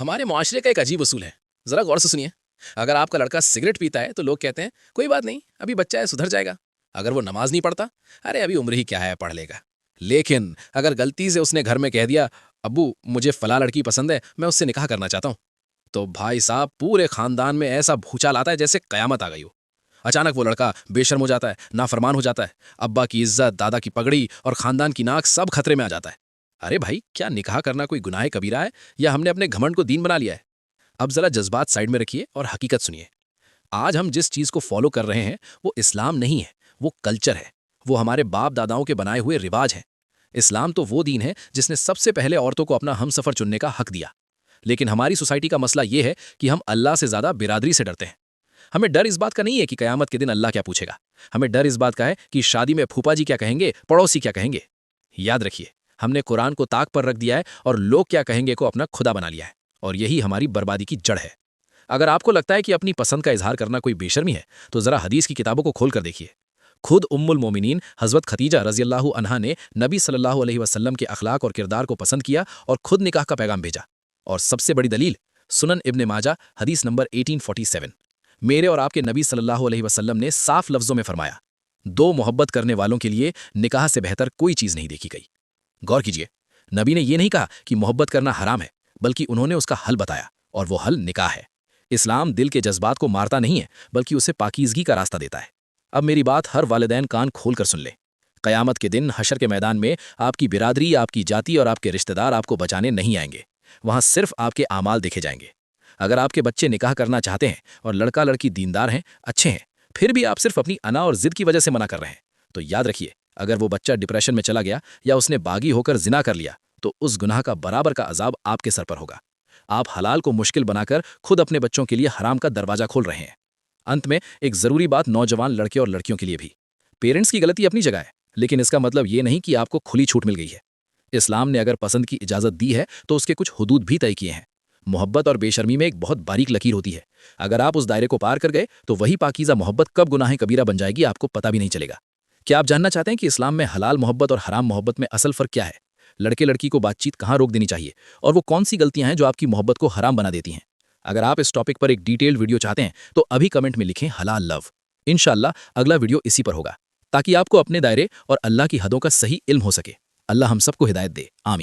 हमारे मुआशरे का एक अजीब उसूल है। जरा गौर से सुनिए। अगर आपका लड़का सिगरेट पीता है तो लोग कहते हैं कोई बात नहीं, अभी बच्चा है, सुधर जाएगा। अगर वो नमाज नहीं पढ़ता, अरे अभी उम्र ही क्या है, पढ़ लेगा। लेकिन अगर गलती से उसने घर में कह दिया, अब्बू मुझे फला लड़की पसंद है, मैं उससे निकाह करना चाहता हूँ, तो भाई साहब पूरे खानदान में ऐसा भूचाल आता है जैसे कयामत आ गई हो। अचानक वो लड़का बेशर्म हो जाता है, नाफरमान हो जाता है। अब्बा की इज्जत, दादा की पगड़ी और खानदान की नाक सब खतरे में आ जाता है। अरे भाई, क्या निकाह करना कोई गुनाह कबीरा है, या हमने अपने घमंड को दीन बना लिया है? अब जरा जज्बात साइड में रखिए और हकीकत सुनिए। आज हम जिस चीज को फॉलो कर रहे हैं वो इस्लाम नहीं है, वो कल्चर है। वो हमारे बाप दादाओं के बनाए हुए रिवाज हैं। इस्लाम तो वो दीन है जिसने सबसे पहले औरतों को अपना हमसफर चुनने का हक दिया। लेकिन हमारी सोसाइटी का मसला ये है कि हम अल्लाह से ज्यादा बिरादरी से डरते हैं। हमें डर इस बात का नहीं है कि कयामत के दिन अल्लाह क्या पूछेगा। हमें डर इस बात का है कि शादी में फूफा जी क्या कहेंगे, पड़ोसी क्या कहेंगे। याद रखिए, हमने कुरान को ताक पर रख दिया है और लोग क्या कहेंगे को अपना खुदा बना लिया है। और यही हमारी बर्बादी की जड़ है। अगर आपको लगता है कि अपनी पसंद का इजहार करना कोई बेशर्मी है, तो जरा हदीस की किताबों को खोल कर देखिए। खुद उम्मुल मोमिनीन हजरत खतीजा रज़ियल्लाहु अन्हा ने नबी सल्लल्लाहु अलैहि वसल्लम के अखलाक और किरदार को पसंद किया और खुद निकाह का पैगाम भेजा। और सबसे बड़ी दलील सुनन इब्ने माजा हदीस नंबर 1847। मेरे और आपके नबी सल्लल्लाहु अलैहि वसल्लम ने साफ लफ्जों में फरमाया, दो मोहब्बत करने वालों के लिए निकाह से बेहतर कोई चीज नहीं देखी गई। गौर कीजिए, नबी ने यह नहीं कहा कि मोहब्बत करना हराम है, बल्कि उन्होंने उसका हल बताया, और वो हल निकाह है। इस्लाम दिल के जज्बात को मारता नहीं है, बल्कि उसे पाकीज़गी का रास्ता देता है। अब मेरी बात हर वालिदैन कान खोल कर सुन ले। क़यामत के दिन हशर के मैदान में आपकी बिरादरी, आपकी जाति और आपके रिश्तेदार आपको बचाने नहीं आएंगे। वहां सिर्फ आपके आमाल देखे जाएंगे। अगर आपके बच्चे निकाह करना चाहते हैं और लड़का लड़की दीनदार हैं, अच्छे हैं, फिर भी आप सिर्फ अपनी अना और जिद की वजह से मना कर रहे हैं, तो याद रखिए, अगर वो बच्चा डिप्रेशन में चला गया या उसने बागी होकर जिना कर लिया, तो उस गुनाह का बराबर का अजाब आपके सर पर होगा। आप हलाल को मुश्किल बनाकर खुद अपने बच्चों के लिए हराम का दरवाजा खोल रहे हैं। अंत में एक जरूरी बात नौजवान लड़के और लड़कियों के लिए भी। पेरेंट्स की गलती अपनी जगह है, लेकिन इसका मतलब ये नहीं कि आपको खुली छूट मिल गई है। इस्लाम ने अगर पसंद की इजाजत दी है तो उसके कुछ हुदूद भी तय किए हैं। मोहब्बत और बेशर्मी में एक बहुत बारीक लकीर होती है। अगर आप उस दायरे को पार कर गए तो वही पाकीज़ा मोहब्बत कब गुनाह कबीरा बन जाएगी आपको पता भी नहीं चलेगा। क्या आप जानना चाहते हैं कि इस्लाम में हलाल मोहब्बत और हराम मोहब्बत में असल फ़र्क क्या है? लड़के लड़की को बातचीत कहाँ रोक देनी चाहिए, और वो कौन सी गलतियां हैं जो आपकी मोहब्बत को हराम बना देती हैं? अगर आप इस टॉपिक पर एक डिटेल्ड वीडियो चाहते हैं तो अभी कमेंट में लिखें हलाल लव। इंशाल्लाह अगला वीडियो इसी पर होगा, ताकि आपको अपने दायरे और अल्लाह की हदों का सही इल्म हो सके। अल्लाह हम सबको हिदायत दे, आमीन।